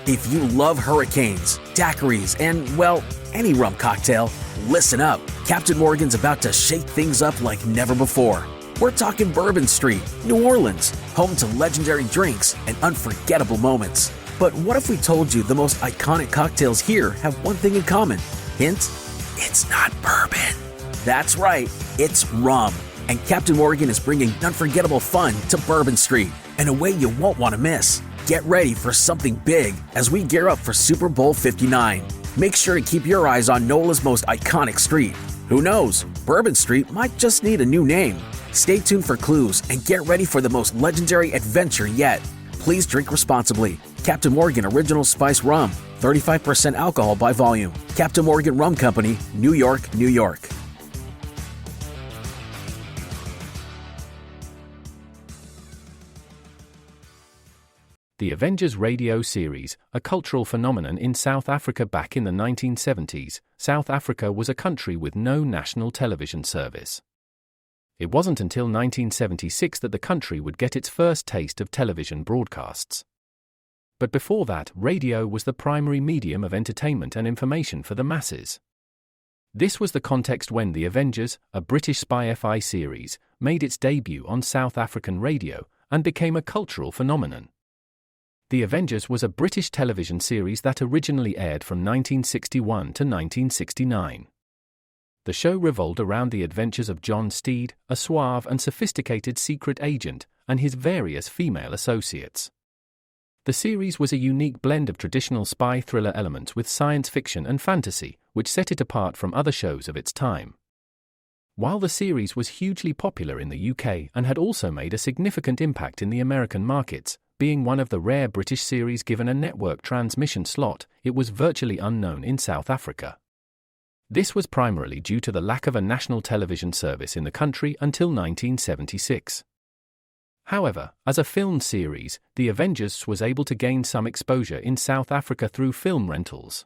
If you love hurricanes, daiquiris, and, well, any rum cocktail, listen up. Captain Morgan's about to shake things up like never before. We're talking Bourbon Street, New Orleans, home to legendary drinks and unforgettable moments. But what if we told you the most iconic cocktails here have one thing in common? Hint, it's not bourbon. That's right, it's rum. And Captain Morgan is bringing unforgettable fun to Bourbon Street in a way you won't want to miss. Get ready for something big as we gear up for Super Bowl 59. Make sure to keep your eyes on NOLA's most iconic street. Who knows, Bourbon Street might just need a new name. Stay tuned for clues and get ready for the most legendary adventure yet. Please drink responsibly. Captain Morgan Original Spice Rum, 35% alcohol by volume. Captain Morgan Rum Company, New York, New York. The Avengers radio series, a cultural phenomenon in South Africa back in the 1970s. South Africa was a country with no national television service. It wasn't until 1976 that the country would get its first taste of television broadcasts. But before that, radio was the primary medium of entertainment and information for the masses. This was the context when The Avengers, a British spy FI series, made its debut on South African radio and became a cultural phenomenon. The Avengers was a British television series that originally aired from 1961 to 1969. The show revolved around the adventures of John Steed, a suave and sophisticated secret agent, and his various female associates. The series was a unique blend of traditional spy thriller elements with science fiction and fantasy, which set it apart from other shows of its time. While the series was hugely popular in the UK and had also made a significant impact in the American markets, being one of the rare British series given a network transmission slot, it was virtually unknown in South Africa. This was primarily due to the lack of a national television service in the country until 1976. However, as a film series, The Avengers was able to gain some exposure in South Africa through film rentals.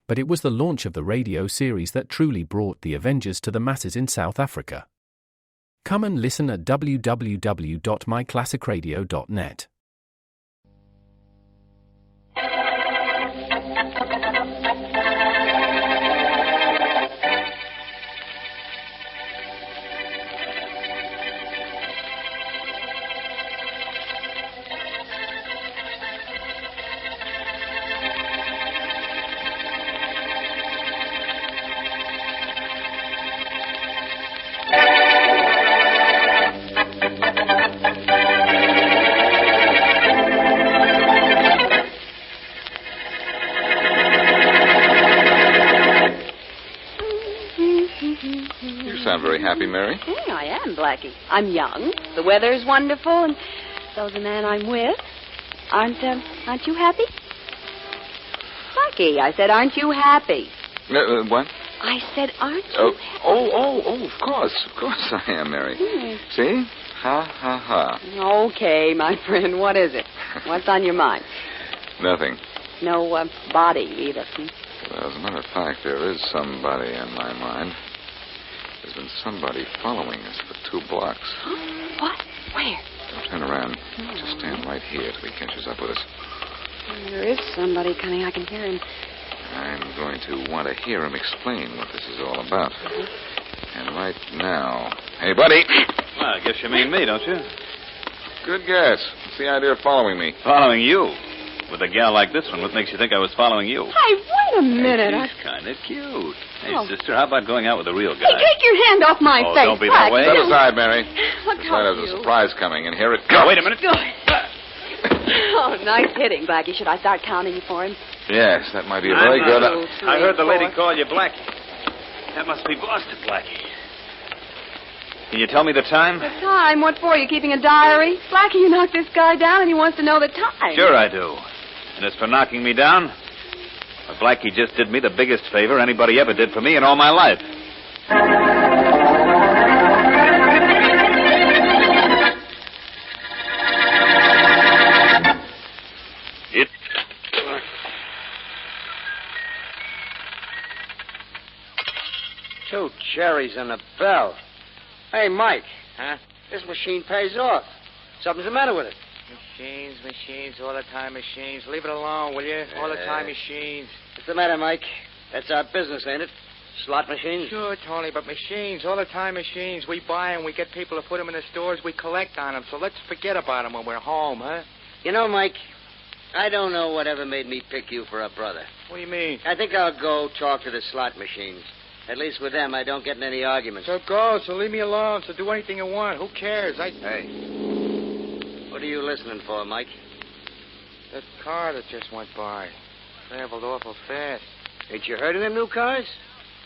But it was the launch of the radio series that truly brought The Avengers to the masses in South Africa. Come and listen at www.myclassicradio.net. Happy, Mary? I am, Blackie. I'm young. The weather's wonderful, and so's the man I'm with. Aren't you happy? Blackie, I said, aren't you happy? What? I said, aren't you happy? Of course I am, Mary. See? Ha, ha, ha. Okay, my friend, what is it? What's on your mind? Nothing. No body, either. Well, as a matter of fact, there is somebody on my mind. There's been somebody following us for 2 blocks. What? Where? Don't turn around. Just stand right here till he catches up with us. There is somebody coming. I can hear him. I'm going to want to hear him explain what this is all about. And right now... Hey, buddy! Well, I guess you mean me, don't you? Good guess. What's the idea of following me? Following you? With a gal like this one, what makes you think I was following you? Hey, wait a minute. Hey, she's kind of cute. Hey, sister, how about going out with a real guy? Hey, take your hand off my face. Don't be that way. Step aside, Mary. Look Looks like there's a surprise coming, and here it comes. Oh, wait a minute. Oh, nice hitting, Blackie. Should I start counting you for him? Yes, that might be a very good... 2, 3, I heard the lady 4. call you Blackie. That must be Boston, Blackie. Can you tell me the time? The time? What for? You keeping a diary? Blackie, you knocked this guy down and he wants to know the time. Sure I do. And as for knocking me down, well, Blackie just did me the biggest favor anybody ever did for me in all my life. Two cherries and a bell. Hey, Mike. Huh? This machine pays off. Something's the matter with it. Machines, all the time machines. Leave it alone, will you? All the time machines. What's the matter, Mike? That's our business, ain't it? Slot machines? Sure, Tony, but machines, all the time machines. We buy them, we get people to put them in the stores, we collect on them. So let's forget about them when we're home, huh? You know, Mike, I don't know whatever made me pick you for a brother. What do you mean? I think I'll go talk to the slot machines. At least with them, I don't get in any arguments. So go, so leave me alone, so do anything you want. Who cares? Hey, What are you listening for, Mike? That car that just went by traveled awful fast. Ain't you heard of them new cars?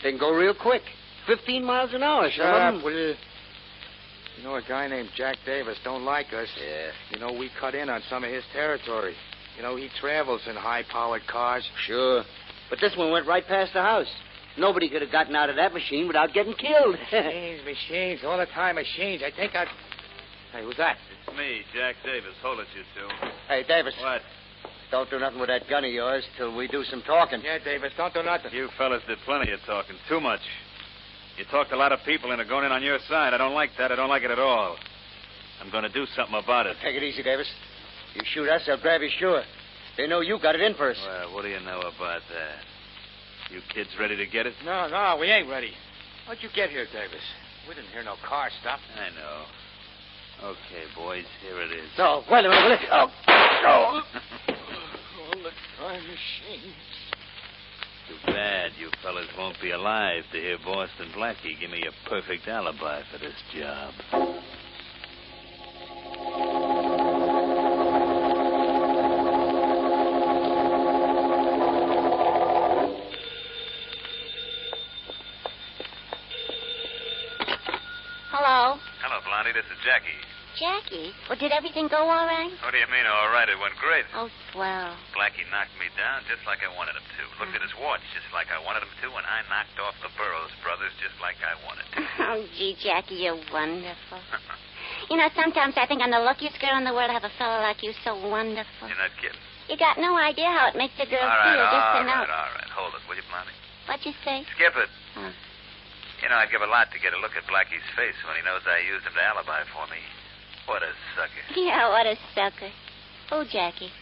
They can go real quick. 15 miles an hour, Shut up, will you? You know, a guy named Jack Davis don't like us. Yeah. You know, we cut in on some of his territory. You know, he travels in high-powered cars. Sure. But this one went right past the house. Nobody could have gotten out of that machine without getting killed. Machines, all the time machines. I think I'd... Hey, who's that? It's me, Jack Davis. Hold it, you two. Hey, Davis. What? Don't do nothing with that gun of yours till we do some talking. Yeah, Davis, don't do nothing. You fellas did plenty of talking. Too much. You talked a lot of people into going in on your side. I don't like that. I don't like it at all. I'm going to do something about it. Take it easy, Davis. You shoot us, they'll grab you sure. They know you got it in first. Well, what do you know about that? You kids ready to get it? No, we ain't ready. How'd you get here, Davis? We didn't hear no car stop. I know. Okay, boys, here it is. No, wait a minute, will you? Oh. All the time machines. Too bad you fellas won't be alive to hear Boston Blackie give me a perfect alibi for this job. Hello? Hello, Blondie. This is Jackie. Jackie? Well, did everything go all right? What do you mean, all right? It went great. Oh, swell. Blackie knocked me down just like I wanted him to. Looked at his watch just like I wanted him to, and I knocked off the Burroughs brothers just like I wanted to. Oh, gee, Jackie, you're wonderful. You know, sometimes I think I'm the luckiest girl in the world to have a fellow like you, so wonderful. You're not kidding. You got no idea how it makes a girl All right, feel just to all know. right. Hold it, will you, Blondie? What'd you say? Skip it. Oh. You know, I'd give a lot to get a look at Blackie's face when he knows I used him to alibi for me. What a sucker. Yeah, what a sucker. Who, Jackie?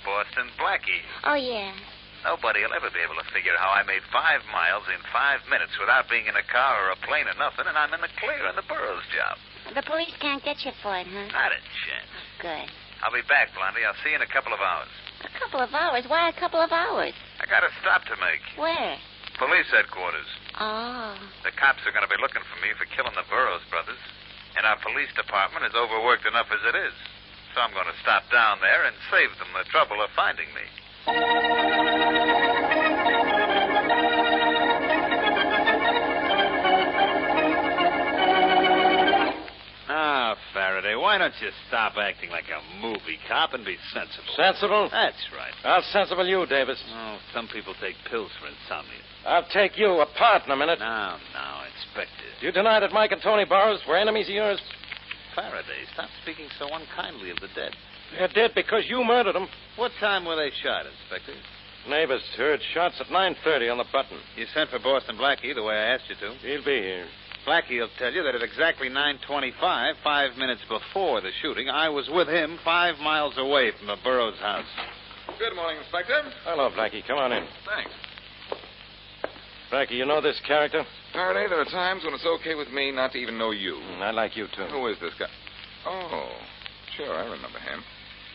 Boston Blackie. Oh, yeah. Nobody will ever be able to figure how I made 5 miles in 5 minutes without being in a car or a plane or nothing, and I'm in the clear on the Burroughs job. The police can't get you for it, huh? Not a chance. Good. I'll be back, Blondie. I'll see you in a couple of hours. A couple of hours? Why a couple of hours? I got a stop to make. Where? Police headquarters. Oh. The cops are going to be looking for me for killing the Burroughs brothers. And our police department is overworked enough as it is. So I'm going to stop down there and save them the trouble of finding me. Ah, Faraday, why don't you stop acting like a movie cop and be sensible? Sensible? That's right. How sensible you, Davis? Oh, some people take pills for insomnia. I'll take you apart in a minute. Now, Inspector. Do you deny that Mike and Tony Burroughs were enemies of yours? Faraday, stop speaking so unkindly of the dead. They did because you murdered them. What time were they shot, Inspector? Neighbors heard shots at 9:30 on the button. You sent for Boston Blackie the way I asked you to. He'll be here. Blackie will tell you that at exactly 9:25, 5 minutes before the shooting, I was with him 5 miles away from the Burroughs house. Good morning, Inspector. Hello, Blackie. Come on in. Thanks. Blackie, you know this character? Faraday, there are times when it's okay with me not to even know you. I like you, too. Who is this guy? Oh, sure, I remember him.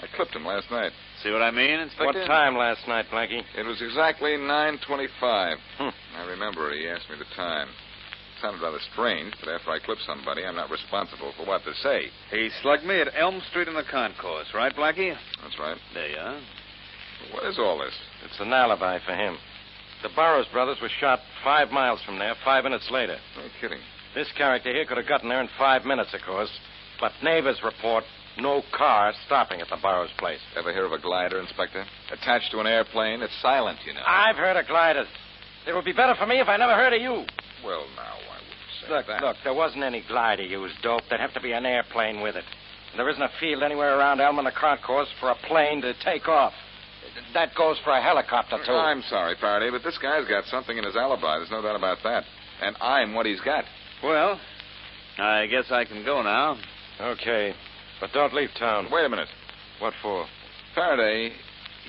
I clipped him last night. See what I mean, Inspector? What time last night, Blackie? It was exactly 9:25. Hmm. I remember he asked me the time. It sounded rather strange, but after I clip somebody, I'm not responsible for what they say. He slugged me at Elm Street in the concourse, right, Blackie? That's right. There you are. What is all this? It's an alibi for him. The Burroughs brothers were shot 5 miles from there 5 minutes later. No kidding. This character here could have gotten there in 5 minutes, of course. But neighbors report no car stopping at the Burroughs place. Ever hear of a glider, Inspector? Attached to an airplane? It's silent, you know. I've heard of gliders. It would be better for me if I never heard of you. Well, now, I wouldn't say that. Look, there wasn't any glider used, Dope. There'd have to be an airplane with it. And there isn't a field anywhere around Elm and the concourse for a plane to take off. That goes for a helicopter, too. I'm sorry, Faraday, but this guy's got something in his alibi. There's no doubt about that. And I'm what he's got. Well, I guess I can go now. Okay. But don't leave town. Wait a minute. What for? Faraday,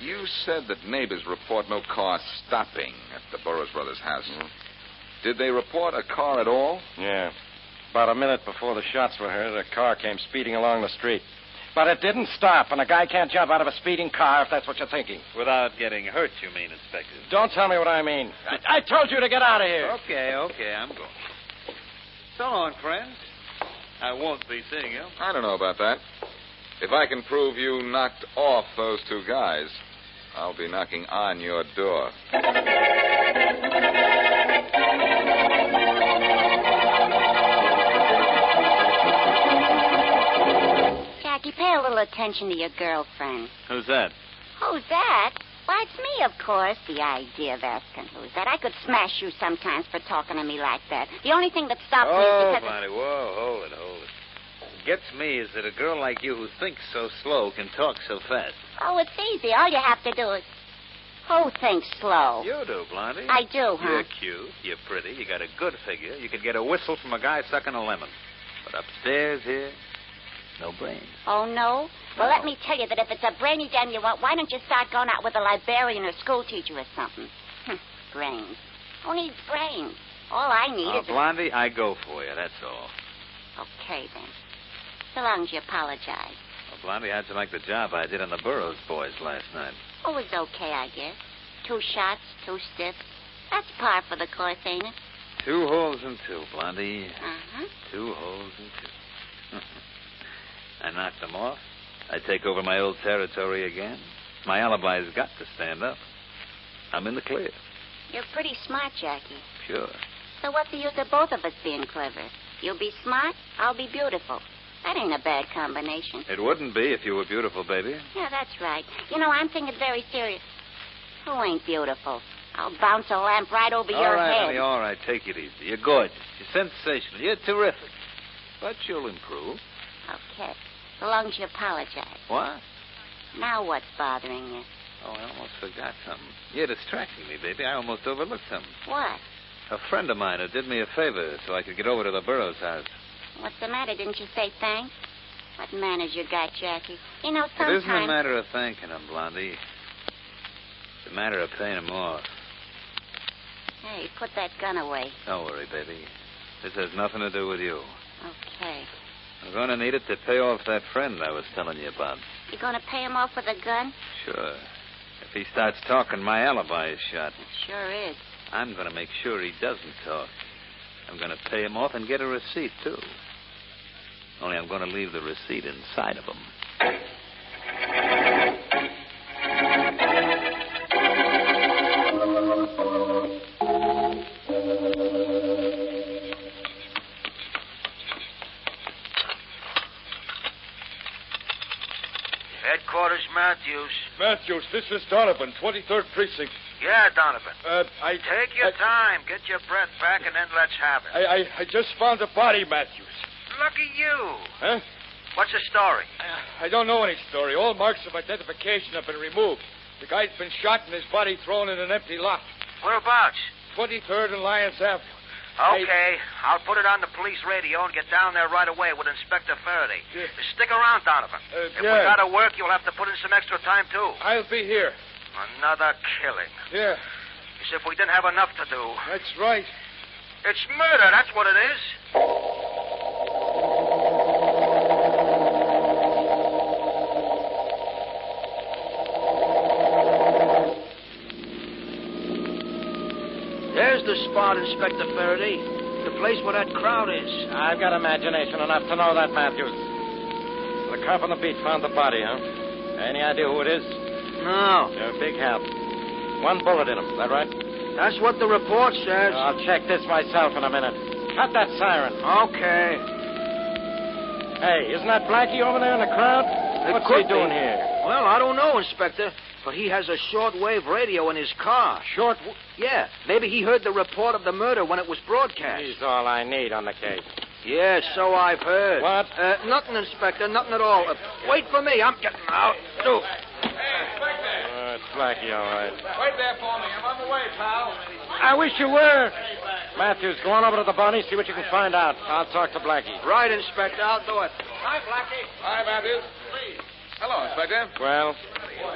you said that neighbors report no car stopping at the Burroughs Brothers' house. Mm-hmm. Did they report a car at all? Yeah. About a minute before the shots were heard, a car came speeding along the street. But it didn't stop, and a guy can't jump out of a speeding car if that's what you're thinking. Without getting hurt, you mean, Inspector? Don't tell me what I mean. I told you to get out of here. Okay, I'm going. So long, friends. I won't be seeing you. I don't know about that. If I can prove you knocked off those two guys, I'll be knocking on your door. Jackie, pay a little attention to your girlfriend. Who's that? Who's that? Why, it's me, of course. The idea of asking who's that. I could smash you sometimes for talking to me like that. The only thing that stops me is because... Bonnie, whoa, hold it. What gets me is that a girl like you who thinks so slow can talk so fast. Oh, it's easy. All you have to do is... Who thinks slow? You do, Blondie. I do, huh? You're cute. You're pretty. You got a good figure. You could get a whistle from a guy sucking a lemon. But upstairs here, no brains. Oh, no? Well, let me tell you that if it's a brainy dame you want, why don't you start going out with a librarian or school teacher or something? Brains. Who needs brains? All I need is... Blondie, I go for you, that's all. Okay, then. So long as you apologize. Well, Blondie, how'd you like the job I did on the Burroughs boys last night? Oh, it was okay, I guess. 2 shots, 2 stiffs. That's par for the course, ain't it? 2 holes in 2, Blondie. Uh-huh. 2 holes in 2. I knocked them off. I take over my old territory again. My alibi's got to stand up. I'm in the clear. You're pretty smart, Jackie. Sure. So what's the use of both of us being clever? You'll be smart, I'll be beautiful. That ain't a bad combination. It wouldn't be if you were beautiful, baby. Yeah, that's right. You know, I'm thinking very serious. Who ain't beautiful? I'll bounce a lamp right over your head. Honey, all right. Take it easy. You're gorgeous. You're sensational. You're terrific. But you'll improve. Okay. So long as you apologize. What? Now what's bothering you? Oh, I almost forgot something. You're distracting me, baby. I almost overlooked something. What? A friend of mine who did me a favor so I could get over to the Burroughs house. What's the matter? Didn't you say thanks? What manners you got, Jackie? You know, sometimes... It isn't a matter of thanking him, Blondie. It's a matter of paying him off. Hey, put that gun away. Don't worry, baby. This has nothing to do with you. Okay. I'm going to need it to pay off that friend I was telling you about. You going to pay him off with a gun? Sure. If he starts talking, my alibi is shot. It sure is. I'm going to make sure he doesn't talk. I'm going to pay him off and get a receipt, too. Only I'm going to leave the receipt inside of him. Headquarters, Matthews. Matthews, this is Donovan, 23rd Precinct. Yeah, Donovan. Take your time. Get your breath back, and then let's have it. I just found a body, Matthews. Lucky you. Huh? What's the story? I don't know any story. All marks of identification have been removed. The guy's been shot and his body thrown in an empty lot. Whereabouts? 23rd and Lyons Avenue. Okay, I'll put it on the police radio and get down there right away with Inspector Faraday. Yeah. Stick around, Donovan. If we yeah. gotta work, you'll have to put in some extra time, too. I'll be here. Another killing. Yeah. As if we didn't have enough to do. That's right. It's murder, that's what it is. There's the spot, Inspector Faraday. The place where that crowd is. I've got imagination enough to know that, Matthews. The cop on the beat found the body, huh? Any idea who it is? No. You're a big help. 1 bullet in him, is that right? That's what the report says. I'll check this myself in a minute. Cut that siren. Okay. Hey, isn't that Blackie over there in the crowd? What's he doing here? Well, I don't know, Inspector. But he has a shortwave radio in his car. Yeah. Maybe he heard the report of the murder when it was broadcast. He's all I need on the case. Yeah, so I've heard. What? Nothing, Inspector. Nothing at all. Wait for me. I'm getting out. Do. It's Blackie, all right. Wait there for me. I'm on the way, pal. I wish you were. Matthews, go on over to the Bunny, see what you can find out. I'll talk to Blackie. Right, Inspector. I'll do it. Hi, Blackie. Hi, Matthews. Please. Hello, Inspector. Well?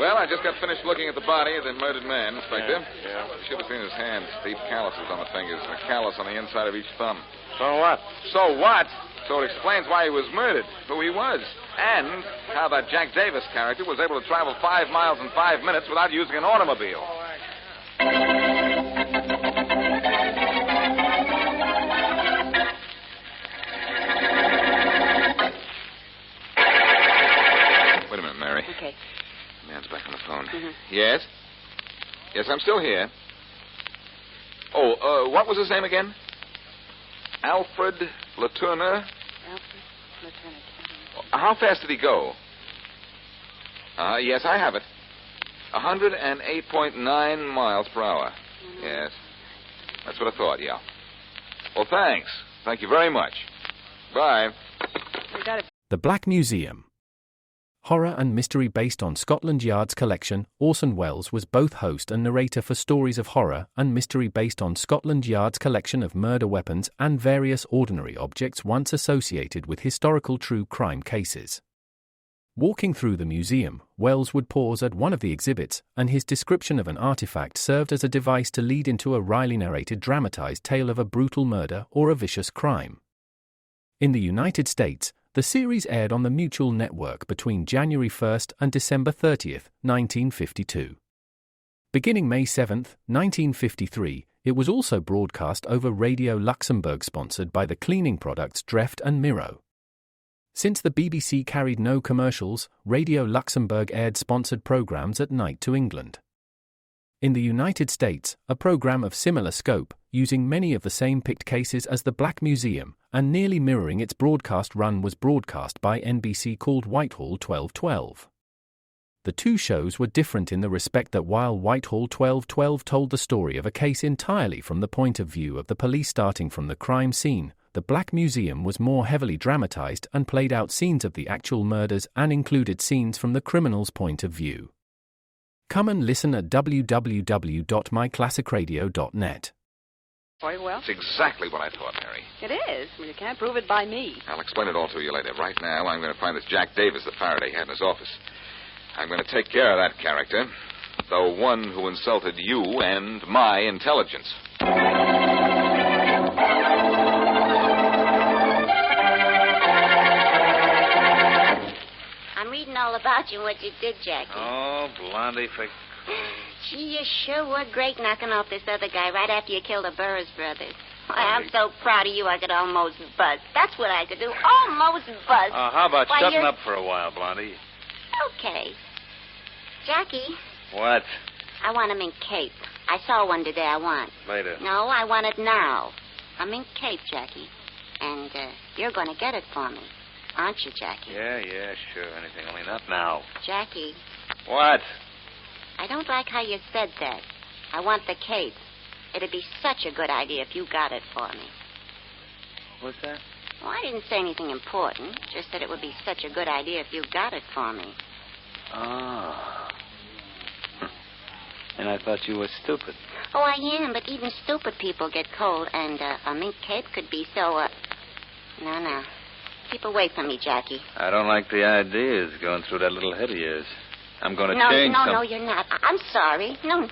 Well, I just got finished looking at the body of the murdered man, Inspector. Yeah. You should have seen his hands. Deep calluses on the fingers and a callus on the inside of each thumb. So what? So what? So it explains why he was murdered, who he was, and how that Jack Davis character was able to travel 5 miles in 5 minutes without using an automobile. Wait a minute, Mary. Okay. Man's back on the phone. Mm-hmm. Yes? Yes, I'm still here. Oh, what was his name again? Alfred Latourner? Alfred Lieutenant. How fast did he go? Yes, I have it. 108.9 miles per hour. Yes. That's what I thought, yeah. Well, thanks. Thank you very much. Bye. We got it. The Black Museum. Horror and mystery based on Scotland Yard's collection, Orson Welles was both host and narrator for stories of horror and mystery based on Scotland Yard's collection of murder weapons and various ordinary objects once associated with historical true crime cases. Walking through the museum, Welles would pause at one of the exhibits, and his description of an artifact served as a device to lead into a wryly narrated dramatized tale of a brutal murder or a vicious crime. In the United States, the series aired on the Mutual Network between January 1st and December 30th, 1952. Beginning May 7th, 1953, it was also broadcast over Radio Luxembourg sponsored by the cleaning products Dreft and Miro. Since the BBC carried no commercials, Radio Luxembourg aired sponsored programs at night to England. In the United States, a program of similar scope, using many of the same picked cases as the Black Museum, and nearly mirroring its broadcast run was broadcast by NBC called Whitehall 1212. The two shows were different in the respect that while Whitehall 1212 told the story of a case entirely from the point of view of the police starting from the crime scene, the Black Museum was more heavily dramatized and played out scenes of the actual murders and included scenes from the criminal's point of view. Come and listen at www.myclassicradio.net. Very well. It's exactly what I thought, Mary. It is. Well, you can't prove it by me. I'll explain it all to you later. Right now, I'm going to find this Jack Davis that Faraday had in his office. I'm going to take care of that character, the one who insulted you and my intelligence. I'm reading all about you and what you did, Jackie. Oh, Blondie, for... Gee, you sure were great knocking off this other guy right after you killed the Burroughs brothers. I'm so proud of you I could almost buzz. That's what I could do, almost buzz. How about Why, shutting you're... up for a while, Blondie? Okay. Jackie, What? I want a mink cape. I saw one today I want. Later. No, I want it now. A mink cape, Jackie. And you're going to get it for me. Aren't you, Jackie? Yeah, sure. Anything, only not now. Jackie, What? I don't like how you said that. I want the cape. It'd be such a good idea if you got it for me. What's that? Well, I didn't say anything important. Just that it would be such a good idea if you got it for me. Oh. And I thought you were stupid. Oh, I am, but even stupid people get cold, and a mink cape could be so, No. Keep away from me, Jackie. I don't like the ideas going through that little head of yours. I'm going to change No, you're not. I'm sorry. No,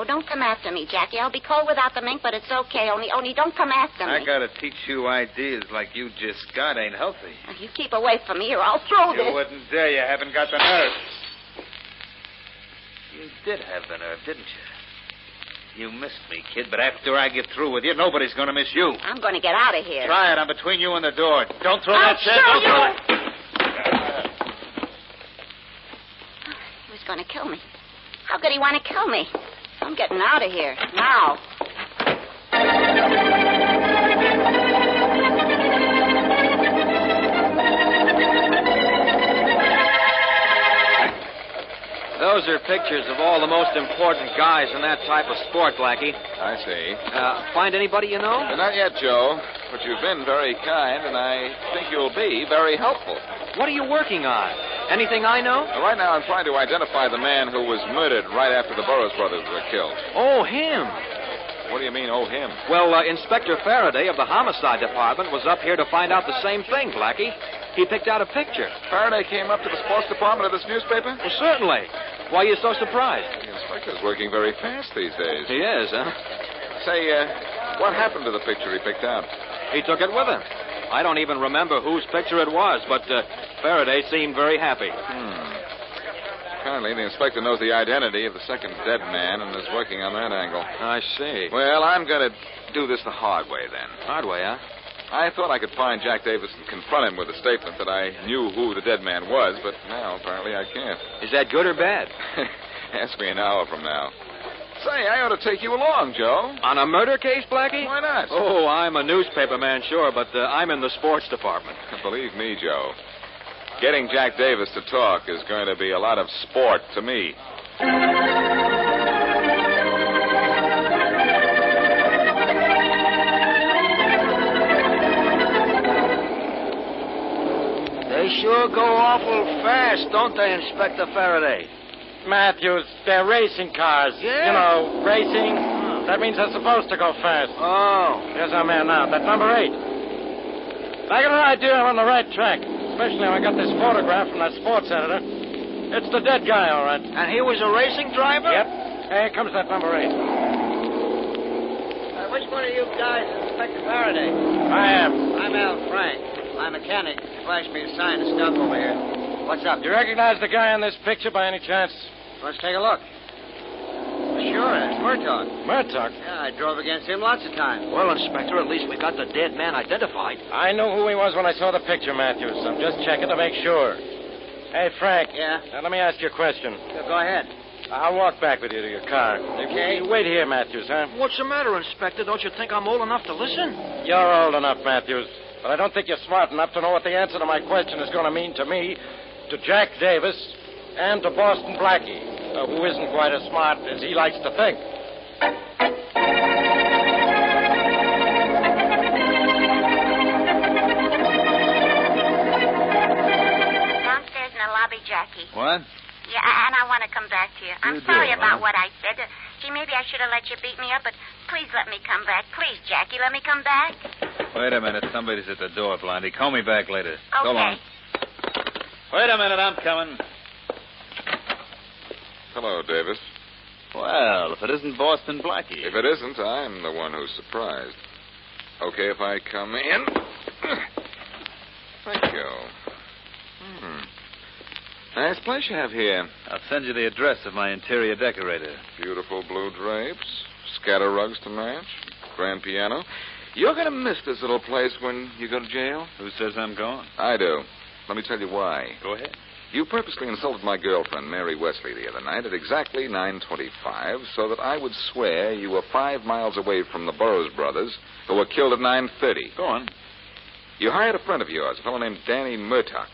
don't come after me, Jackie. I'll be cold without the mink, but it's okay. Only don't come after me. I got to teach you ideas like you just got ain't healthy. You keep away from me or I'll throw this. You wouldn't dare. You haven't got the nerve. You did have the nerve, didn't you? You missed me, kid, but after I get through with you, nobody's going to miss you. I'm going to get out of here. Try it. I'm between you and the door. Don't throw that chair. Don't throw it. He was going to kill me. How could he want to kill me? I'm getting out of here. Now. Those are pictures of all the most important guys in that type of sport, Blackie. I see. Find anybody you know? Not yet, Joe, but you've been very kind, and I think you'll be very helpful. What are you working on? Anything I know? Right now, I'm trying to identify the man who was murdered right after the Burroughs brothers were killed. Oh, him. What do you mean, owe him? Well, Inspector Faraday of the Homicide Department was up here to find out the same thing, Blackie. He picked out a picture. Faraday came up to the sports department of this newspaper? Well, certainly. Why are you so surprised? The inspector's working very fast these days. He is, huh? Say, what happened to the picture he picked out? He took it with him. I don't even remember whose picture it was, but Faraday seemed very happy. Apparently, the inspector knows the identity of the second dead man and is working on that angle. I see. Well, I'm going to do this the hard way, then. Hard way, huh? I thought I could find Jack Davis and confront him with a statement that I knew who the dead man was, but now apparently I can't. Is that good or bad? Ask me an hour from now. Say, I ought to take you along, Joe. On a murder case, Blackie? Why not? Oh, I'm a newspaper man, sure, but I'm in the sports department. Believe me, Joe. Getting Jack Davis to talk is going to be a lot of sport to me. They sure go awful fast, don't they, Inspector Faraday? Matthews, they're racing cars. Yeah? You know, racing. That means they're supposed to go fast. Oh. Here's our man now. That's number 8. I got an idea I'm on the right track. Especially when I got this photograph from that sports editor. It's the dead guy, all right. And he was a racing driver? Yep. Here comes that number 8. Which one of you guys is Inspector Faraday? I am. I'm Al Frank. My mechanic flashed me a sign of stuff over here. What's up? You recognize the guy in this picture by any chance? Let's take a look. Sure, it's Murtaugh. Murtaugh? Yeah, I drove against him lots of times. Well, Inspector, at least we got the dead man identified. I knew who he was when I saw the picture, Matthews. I'm just checking to make sure. Hey, Frank. Yeah? Now, let me ask you a question. Go ahead. I'll walk back with you to your car. Okay. You wait here, Matthews, huh? What's the matter, Inspector? Don't you think I'm old enough to listen? You're old enough, Matthews. But I don't think you're smart enough to know what the answer to my question is going to mean to me, to Jack Davis, and to Boston Blackie, who isn't quite as smart as he likes to think. Downstairs in the lobby, Jackie. What? Yeah, and I want to come back to you. I'm You sorry do, about huh? what I said. Gee, maybe I should have let you beat me up, but please let me come back. Please, Jackie, let me come back. Wait a minute. Somebody's at the door, Blondie. Call me back later. So Okay. long. Wait a minute. I'm coming. Hello, Davis. Well, if it isn't Boston Blackie. If it isn't, I'm the one who's surprised. Okay if I come in? Thank you. Nice place you have here. I'll send you the address of my interior decorator. Beautiful blue drapes, scatter rugs to match, grand piano. You're going to miss this little place when you go to jail. Who says I'm going? I do. Let me tell you why. Go ahead. You purposely insulted my girlfriend, Mary Wesley, the other night at exactly 9:25 so that I would swear you were 5 miles away from the Burroughs brothers who were killed at 9:30. Go on. You hired a friend of yours, a fellow named Danny Murtaugh,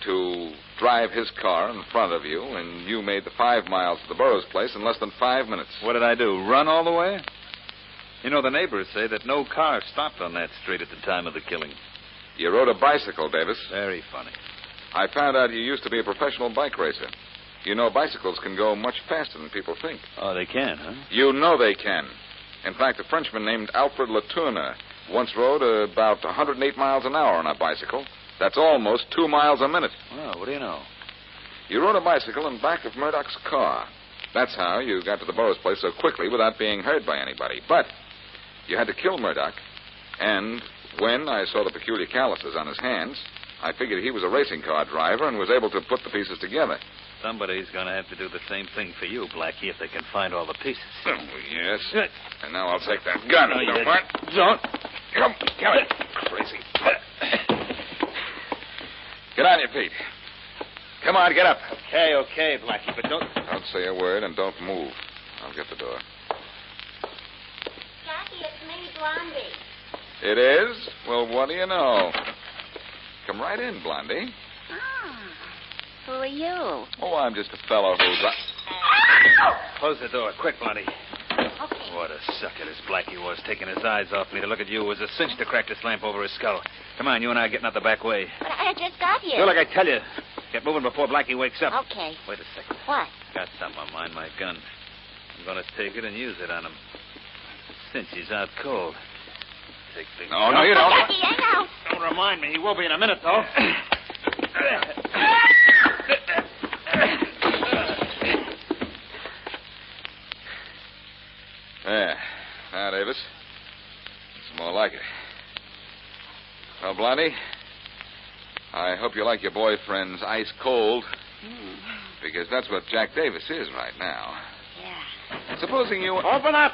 to drive his car in front of you, and you made the 5 miles to the Burroughs place in less than 5 minutes. What did I do? Run all the way? You know, the neighbors say that no car stopped on that street at the time of the killing. You rode a bicycle, Davis. Very funny. I found out you used to be a professional bike racer. You know bicycles can go much faster than people think. Oh, they can, huh? You know they can. In fact, a Frenchman named Alfred Latourneau once rode about 108 miles an hour on a bicycle. That's almost 2 miles a minute. Well, what do you know? You rode a bicycle in back of Murdoch's car. That's how you got to the Burroughs place so quickly without being heard by anybody. But you had to kill Murdoch, and when I saw the peculiar calluses on his hands, I figured he was a racing car driver and was able to put the pieces together. Somebody's going to have to do the same thing for you, Blackie, if they can find all the pieces. Oh, yes. And now I'll take that gun. No, you Don't didn't. want. Don't. Come here. Crazy. Get on your feet. Come on, get up. Okay, Blackie, but don't... Don't say a word and don't move. I'll get the door. Jackie, it's me, Blondie. It is? Well, what do you know? Come right in, Blondie. Who are you? Oh, I'm just a fellow who's... Close the door. Quick, Blondie. Okay. What a sucker this Blackie was, taking his eyes off me. To look at you was a cinch to crack this lamp over his skull. Come on, you and I are getting out the back way. But I just got here. Do like I tell you. Get moving before Blackie wakes up. Okay. Wait a second. What? Got something on mine, my gun. I'm going to take it and use it on him. cinch he's out cold. Take the... No, you don't. Blackie, hang out. Don't remind me. He will be in a minute, though. There. Now, Davis. It's more like it. Well, Blondie, I hope you like your boyfriend's ice cold. Because that's what Jack Davis is right now. Yeah. Supposing you... Open up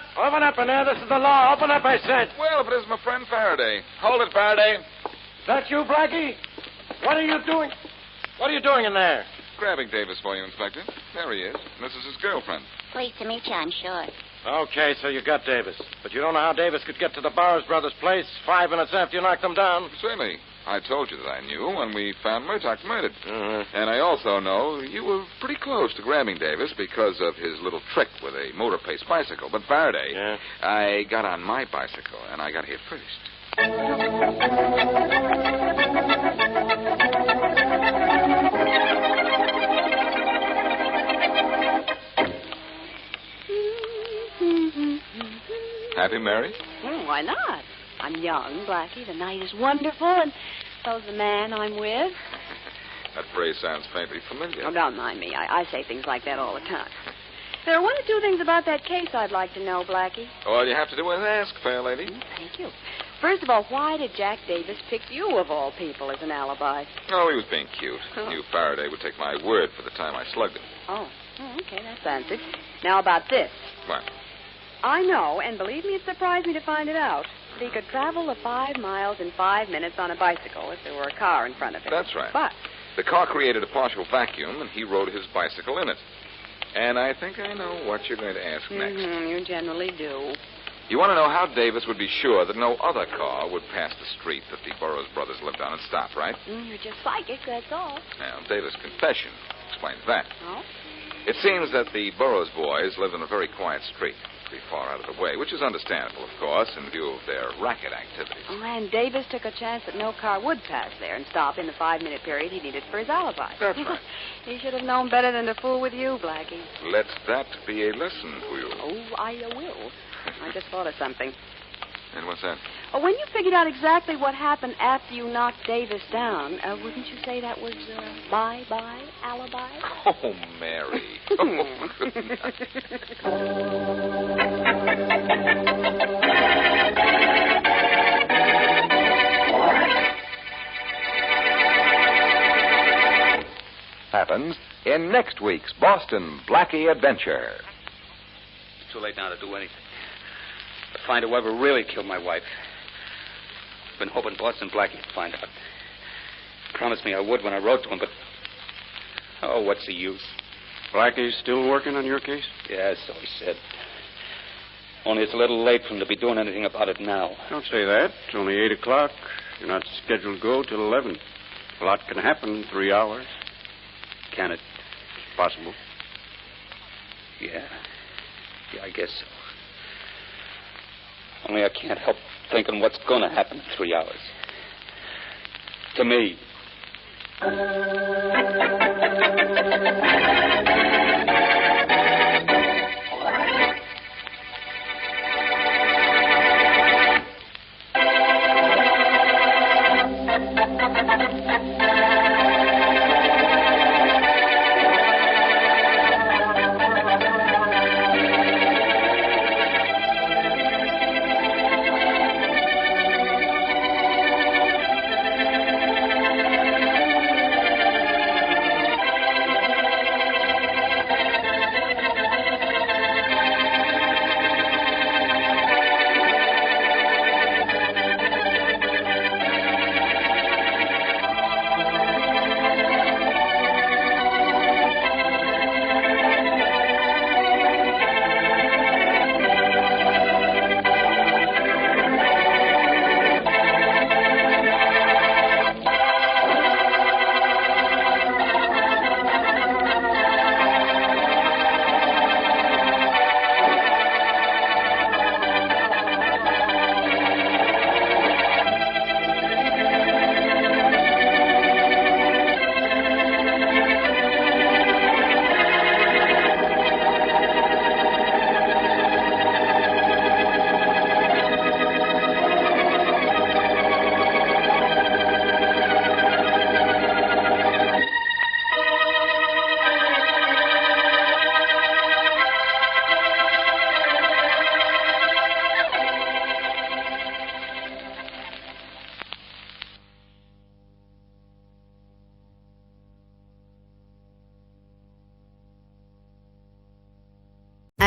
in there. This is the law. Open up, I said. Well, if it isn't my friend Faraday. Hold it, Faraday. That you, Blackie? What are you doing? What are you doing in there? Grabbing Davis for you, Inspector. There he is. This is his girlfriend. Pleased to meet you, I'm sure. Okay, so you got Davis. But you don't know how Davis could get to the Burroughs brothers' place 5 minutes after you knocked them down? Certainly. I told you that I knew when we found Murdoch murdered. And I also know you were pretty close to grabbing Davis because of his little trick with a motor-paced bicycle. But Faraday, Yeah? I got on my bicycle, and I got here first. Happy married? Well, why not? I'm young, Blackie. The night is wonderful, and so's the man I'm with. That phrase sounds faintly familiar. Oh, don't mind me. I say things like that all the time. There are one or two things about that case I'd like to know, Blackie. All you have to do is ask, fair lady. Thank you. First of all, why did Jack Davis pick you, of all people, as an alibi? Oh, he was being cute. Knew Faraday would take my word for the time I slugged him. Oh, okay, that's answered. Now about this. What? I know, and believe me, it surprised me to find it out, that he could travel the 5 miles in 5 minutes on a bicycle if there were a car in front of him. That's right. But the car created a partial vacuum, and he rode his bicycle in it. And I think I know what you're going to ask next. you generally do. You want to know how Davis would be sure that no other car would pass the street that the Burroughs brothers lived on and stop, right? You're just psychic, that's all. Now, Davis' confession explains that. Oh? It seems that the Burroughs boys lived in a very quiet street, pretty far out of the way, which is understandable, of course, in view of their racket activities. Oh, and Davis took a chance that no car would pass there and stop in the 5-minute period he needed for his alibi. That's right. He should have known better than to fool with you, Blackie. Let that be a lesson to you. Oh, I will. I just thought of something. And what's that? Oh, when you figured out exactly what happened after you knocked Davis down, wouldn't you say that was bye-bye alibi? Oh, Mary. Oh, good night. Happens in next week's Boston Blackie Adventure. It's too late now to do anything. To find out whoever really killed my wife. I've been hoping Boston Blackie would find out. He promised me I would when I wrote to him, but... Oh, what's the use? Blackie's still working on your case? Yeah, so he said. Only it's a little late for him to be doing anything about it now. Don't say that. It's only 8 o'clock. You're not scheduled to go till 11. A lot can happen in 3 hours. Can it? It's possible. Yeah, I guess so. Only I can't help thinking what's going to happen in 3 hours. To me.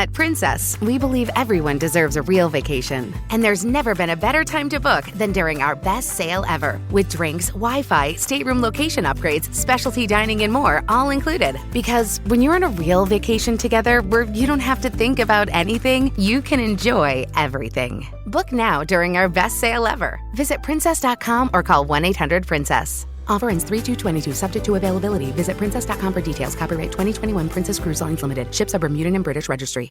At Princess, we believe everyone deserves a real vacation. And there's never been a better time to book than during our best sale ever. With drinks, Wi-Fi, stateroom location upgrades, specialty dining, and more all included. Because when you're on a real vacation together where you don't have to think about anything, you can enjoy everything. Book now during our best sale ever. Visit princess.com or call 1-800-PRINCESS. Offer ends 3/2/22, subject to availability. Visit princess.com for details. Copyright 2021 Princess Cruise Lines Limited. Ships are Bermudan and British Registry.